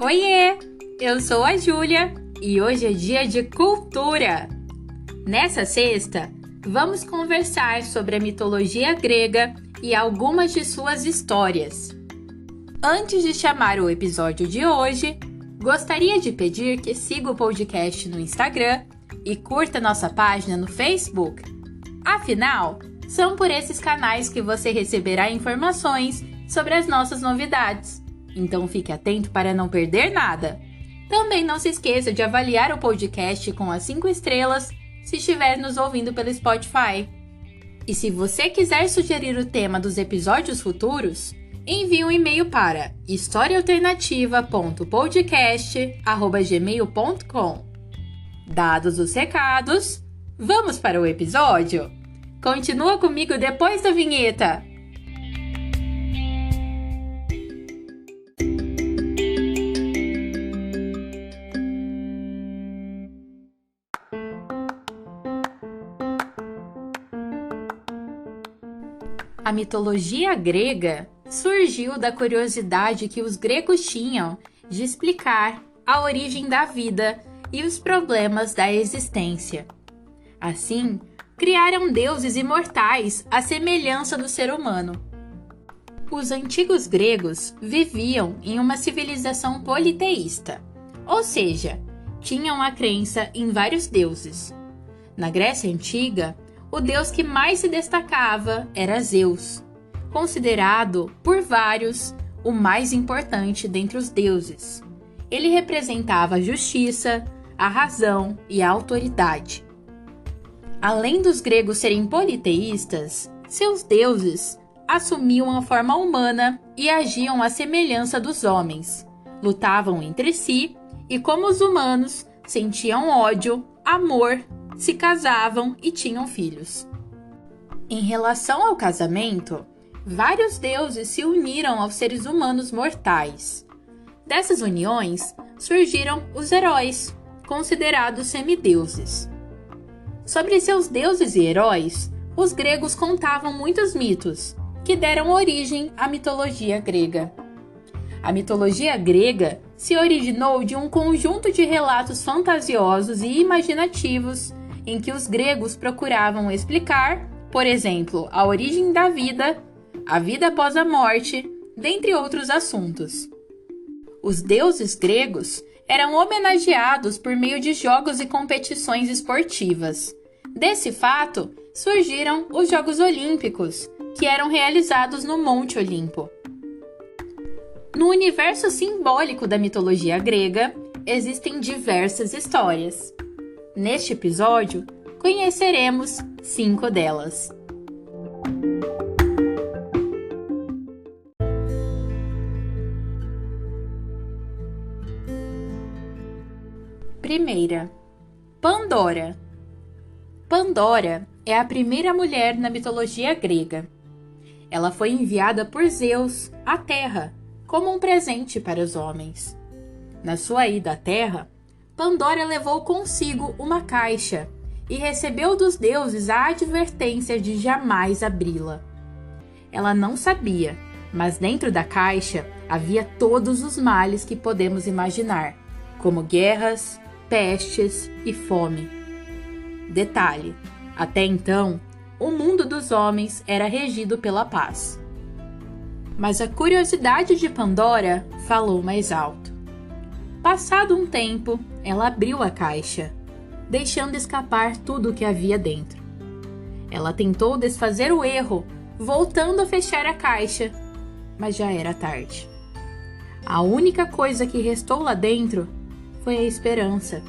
Oiê! Eu sou a Júlia e hoje é dia de cultura! Nessa sexta, vamos conversar sobre a mitologia grega e algumas de suas histórias. Antes de chamar o episódio de hoje, gostaria de pedir que siga o podcast no Instagram e curta nossa página no Facebook. Afinal, são por esses canais que você receberá informações sobre as nossas novidades. Então fique atento para não perder nada. Também não se esqueça de avaliar o podcast com as 5 estrelas se estiver nos ouvindo pelo Spotify. E se você quiser sugerir o tema dos episódios futuros, envie um e-mail para historiaalternativa.podcast@gmail.com. Dados os recados, vamos para o episódio? Continua comigo depois da vinheta! A mitologia grega surgiu da curiosidade que os gregos tinham de explicar a origem da vida e os problemas da existência. Assim, criaram deuses imortais à semelhança do ser humano. Os antigos gregos viviam em uma civilização politeísta, ou seja, tinham a crença em vários deuses. Na Grécia Antiga, o deus que mais se destacava era Zeus, considerado por vários o mais importante dentre os deuses. Ele representava a justiça, a razão e a autoridade. Além dos gregos serem politeístas, seus deuses assumiam a forma humana e agiam à semelhança dos homens. Lutavam entre si e, como os humanos, sentiam ódio, amor, se casavam e tinham filhos. Em relação ao casamento, vários deuses se uniram aos seres humanos mortais. Dessas uniões surgiram os heróis, considerados semideuses. Sobre seus deuses e heróis, os gregos contavam muitos mitos, que deram origem à mitologia grega. A mitologia grega se originou de um conjunto de relatos fantasiosos e imaginativos em que os gregos procuravam explicar, por exemplo, a origem da vida, a vida após a morte, dentre outros assuntos. Os deuses gregos eram homenageados por meio de jogos e competições esportivas. Desse fato, surgiram os Jogos Olímpicos, que eram realizados no Monte Olimpo. No universo simbólico da mitologia grega, existem diversas histórias. Neste episódio, conheceremos 5 delas. Primeira, Pandora. Pandora é a primeira mulher na mitologia grega. Ela foi enviada por Zeus à Terra como um presente para os homens. Na sua ida à Terra, Pandora levou consigo uma caixa e recebeu dos deuses a advertência de jamais abri-la. Ela não sabia, mas dentro da caixa havia todos os males que podemos imaginar, como guerras, pestes e fome. Detalhe: até então, o mundo dos homens era regido pela paz. Mas a curiosidade de Pandora falou mais alto. Passado um tempo, ela abriu a caixa, deixando escapar tudo o que havia dentro. Ela tentou desfazer o erro, voltando a fechar a caixa, mas já era tarde. A única coisa que restou lá dentro foi a esperança.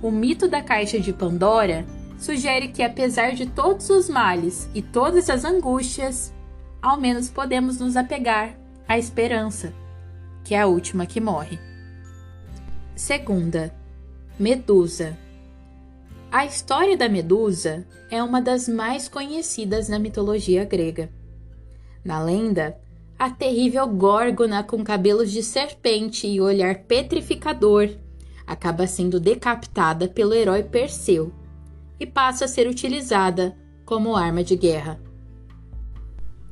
O mito da caixa de Pandora sugere que, apesar de todos os males e todas as angústias, ao menos podemos nos apegar à esperança, que é a última que morre. Segunda, Medusa. A história da Medusa é uma das mais conhecidas na mitologia grega. Na lenda, a terrível górgona com cabelos de serpente e olhar petrificador acaba sendo decapitada pelo herói Perseu e passa a ser utilizada como arma de guerra.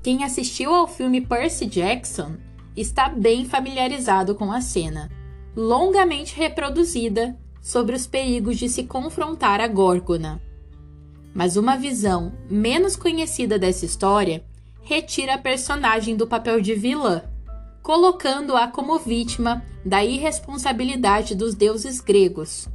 Quem assistiu ao filme Percy Jackson está bem familiarizado com a cena, longamente reproduzida sobre os perigos de se confrontar a Górgona. Mas uma visão menos conhecida dessa história retira a personagem do papel de vilã, colocando-a como vítima da irresponsabilidade dos deuses gregos,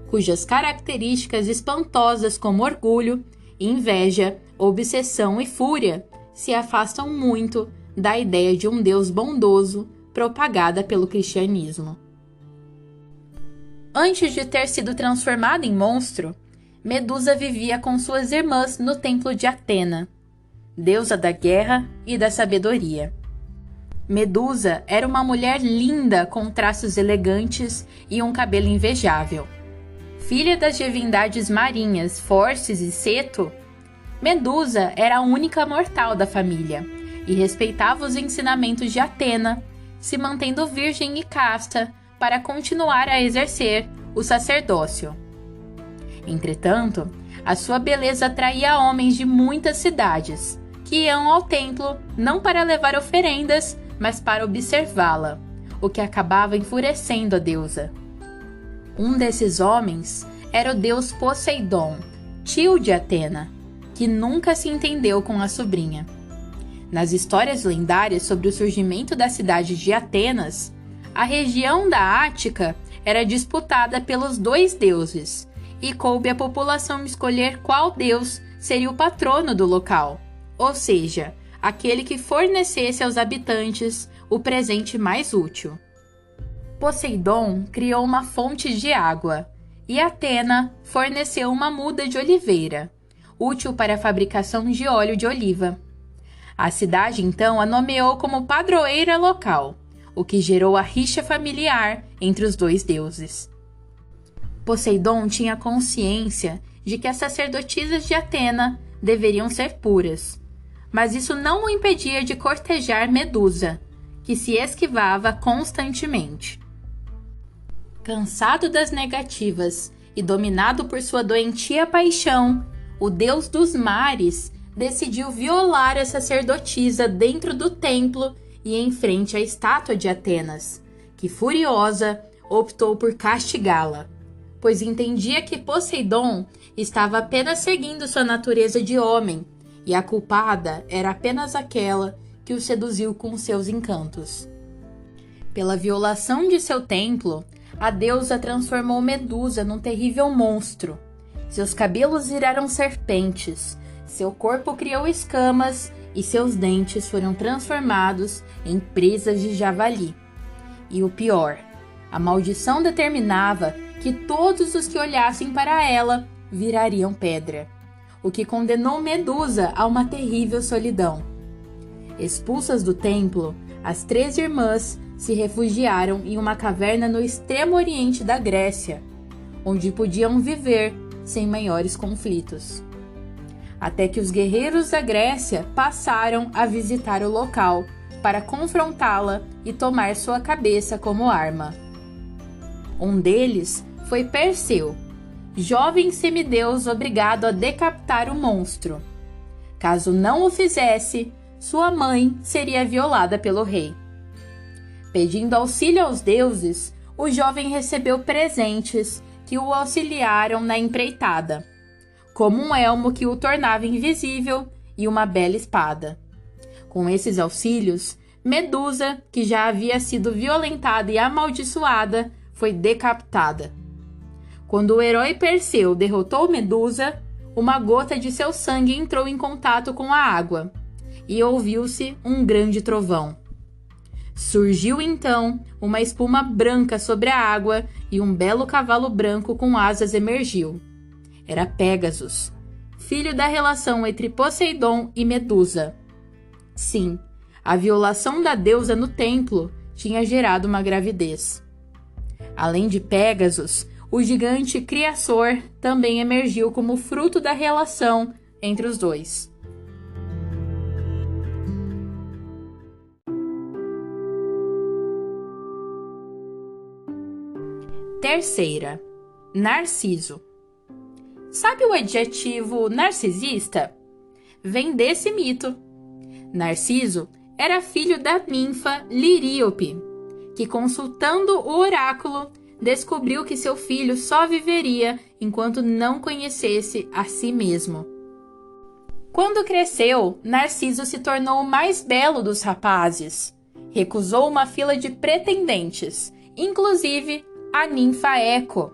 cujas características espantosas como orgulho, inveja, obsessão e fúria se afastam muito da ideia de um Deus bondoso propagada pelo cristianismo. Antes de ter sido transformada em monstro, Medusa vivia com suas irmãs no templo de Atena, deusa da guerra e da sabedoria. Medusa era uma mulher linda com traços elegantes e um cabelo invejável. Filha das divindades marinhas Forces e Ceto, Medusa era a única mortal da família e respeitava os ensinamentos de Atena, se mantendo virgem e casta para continuar a exercer o sacerdócio. Entretanto, a sua beleza atraía homens de muitas cidades, que iam ao templo não para levar oferendas, mas para observá-la, o que acabava enfurecendo a deusa. Um desses homens era o deus Poseidon, tio de Atena, que nunca se entendeu com a sobrinha. Nas histórias lendárias sobre o surgimento da cidade de Atenas, a região da Ática era disputada pelos dois deuses, e coube à população escolher qual deus seria o patrono do local, ou seja, aquele que fornecesse aos habitantes o presente mais útil. Poseidon criou uma fonte de água, e Atena forneceu uma muda de oliveira, útil para a fabricação de óleo de oliva. A cidade então a nomeou como padroeira local, o que gerou a rixa familiar entre os dois deuses. Poseidon tinha consciência de que as sacerdotisas de Atena deveriam ser puras, mas isso não o impedia de cortejar Medusa, que se esquivava constantemente. Cansado das negativas e dominado por sua doentia paixão, o deus dos mares decidiu violar a sacerdotisa dentro do templo e em frente à estátua de Atenas, que, furiosa, optou por castigá-la, pois entendia que Poseidon estava apenas seguindo sua natureza de homem, e a culpada era apenas aquela que o seduziu com seus encantos. Pela violação de seu templo, a deusa transformou Medusa num terrível monstro. Seus cabelos viraram serpentes, seu corpo criou escamas e seus dentes foram transformados em presas de javali. E o pior, a maldição determinava que todos os que olhassem para ela virariam pedra, o que condenou Medusa a uma terrível solidão. Expulsas do templo, as três irmãs se refugiaram em uma caverna no extremo oriente da Grécia, onde podiam viver sem maiores conflitos. Até que os guerreiros da Grécia passaram a visitar o local para confrontá-la e tomar sua cabeça como arma. Um deles foi Perseu, jovem semideus obrigado a decapitar o monstro. Caso não o fizesse, sua mãe seria violada pelo rei. Pedindo auxílio aos deuses, o jovem recebeu presentes que o auxiliaram na empreitada, como um elmo que o tornava invisível e uma bela espada. Com esses auxílios, Medusa, que já havia sido violentada e amaldiçoada, foi decapitada. Quando o herói Perseu derrotou Medusa, uma gota de seu sangue entrou em contato com a água, e ouviu-se um grande trovão. Surgiu então uma espuma branca sobre a água e um belo cavalo branco com asas emergiu. Era Pégasus, filho da relação entre Poseidon e Medusa. Sim, a violação da deusa no templo tinha gerado uma gravidez. Além de Pégasus, o gigante Criassor também emergiu como fruto da relação entre os dois. Terceira, Narciso. Sabe o adjetivo narcisista? Vem desse mito. Narciso era filho da ninfa Liríope, que, consultando o oráculo, descobriu que seu filho só viveria enquanto não conhecesse a si mesmo. Quando cresceu, Narciso se tornou o mais belo dos rapazes. Recusou uma fila de pretendentes, inclusive a ninfa Eco,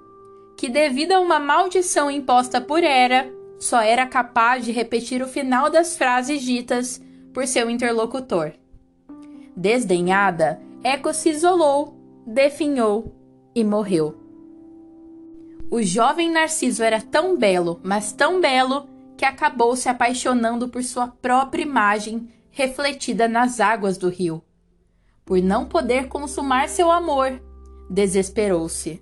que, devido a uma maldição imposta por Hera, só era capaz de repetir o final das frases ditas por seu interlocutor. Desdenhada, Eco se isolou, definhou e morreu. O jovem Narciso era tão belo, mas tão belo, que acabou se apaixonando por sua própria imagem refletida nas águas do rio. Por não poder consumar seu amor, desesperou-se.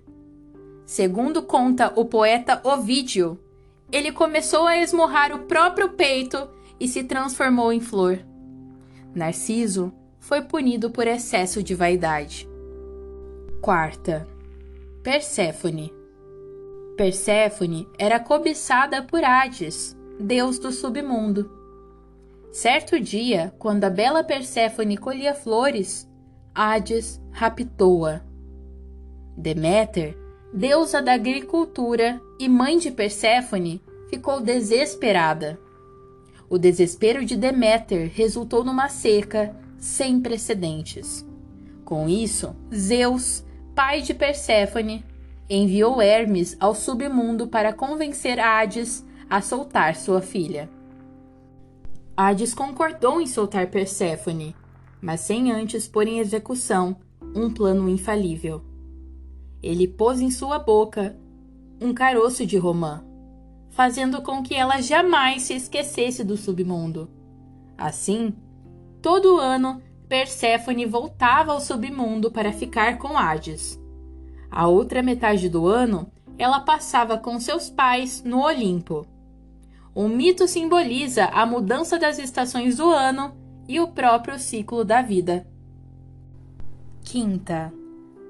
Segundo conta o poeta Ovídio, ele começou a esmurrar o próprio peito e se transformou em flor. Narciso foi punido por excesso de vaidade. Quarta, Perséfone. Perséfone era cobiçada por Hades, deus do submundo. Certo dia, quando a bela Perséfone colhia flores, Hades raptou-a. Deméter, deusa da agricultura e mãe de Perséfone, ficou desesperada. O desespero de Deméter resultou numa seca sem precedentes. Com isso, Zeus, pai de Perséfone, enviou Hermes ao submundo para convencer Hades a soltar sua filha. Hades concordou em soltar Perséfone, mas sem antes pôr em execução um plano infalível. Ele pôs em sua boca um caroço de romã, fazendo com que ela jamais se esquecesse do submundo. Assim, todo ano, Perséfone voltava ao submundo para ficar com Hades. A outra metade do ano, ela passava com seus pais no Olimpo. O mito simboliza a mudança das estações do ano e o próprio ciclo da vida. Quinta,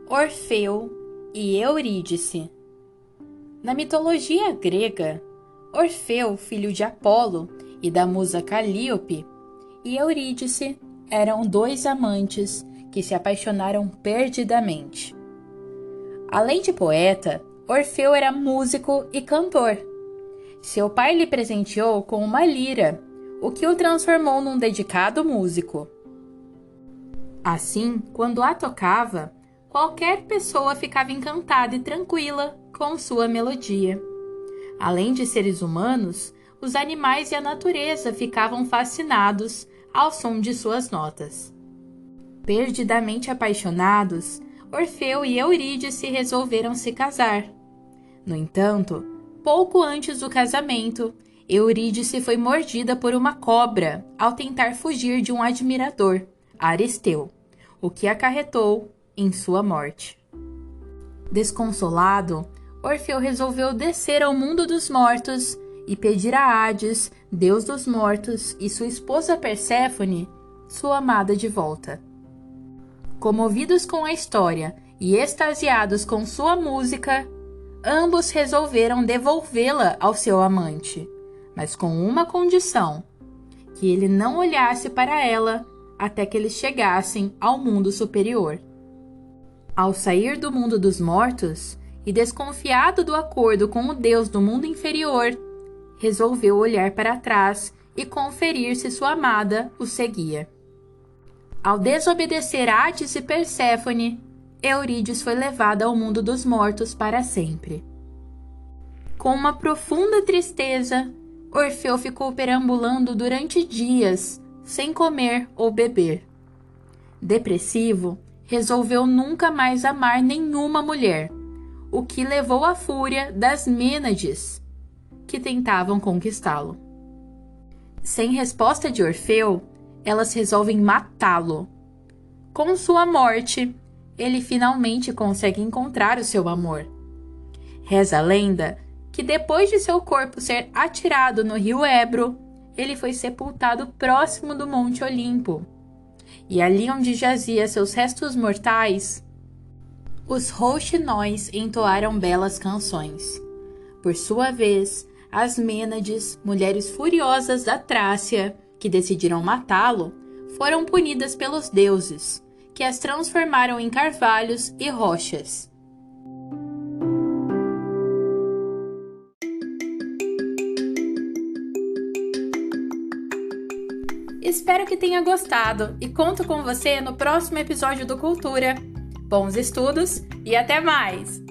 Orfeu e Eurídice. Na mitologia grega, Orfeu, filho de Apolo e da musa Calíope, e Eurídice eram dois amantes que se apaixonaram perdidamente. Além de poeta, Orfeu era músico e cantor. Seu pai lhe presenteou com uma lira, o que o transformou num dedicado músico. Assim, quando a tocava, qualquer pessoa ficava encantada e tranquila com sua melodia. Além de seres humanos, os animais e a natureza ficavam fascinados ao som de suas notas. Perdidamente apaixonados, Orfeu e Eurídice resolveram se casar. No entanto, pouco antes do casamento, Eurídice foi mordida por uma cobra ao tentar fugir de um admirador, Aristeu, o que acarretou em sua morte. Desconsolado, Orfeu resolveu descer ao mundo dos mortos e pedir a Hades, deus dos mortos, e sua esposa Perséfone, sua amada, de volta. Comovidos com a história e extasiados com sua música, ambos resolveram devolvê-la ao seu amante, mas com uma condição: que ele não olhasse para ela até que eles chegassem ao mundo superior. Ao sair do mundo dos mortos, e desconfiado do acordo com o deus do mundo inferior, resolveu olhar para trás e conferir se sua amada o seguia. Ao desobedecer Hades e Perséfone, Eurídice foi levada ao mundo dos mortos para sempre. Com uma profunda tristeza, Orfeu ficou perambulando durante dias, sem comer ou beber. Depressivo, resolveu nunca mais amar nenhuma mulher, o que levou à fúria das Mênades, que tentavam conquistá-lo. Sem resposta de Orfeu, elas resolvem matá-lo. Com sua morte, ele finalmente consegue encontrar o seu amor. Reza a lenda que depois de seu corpo ser atirado no rio Ebro, ele foi sepultado próximo do Monte Olimpo. E ali onde jazia seus restos mortais, os rouxinóis entoaram belas canções. Por sua vez, as Mênades, mulheres furiosas da Trácia, que decidiram matá-lo, foram punidas pelos deuses, que as transformaram em carvalhos e rochas. Espero que tenha gostado e conto com você no próximo episódio do Cultura. Bons estudos e até mais!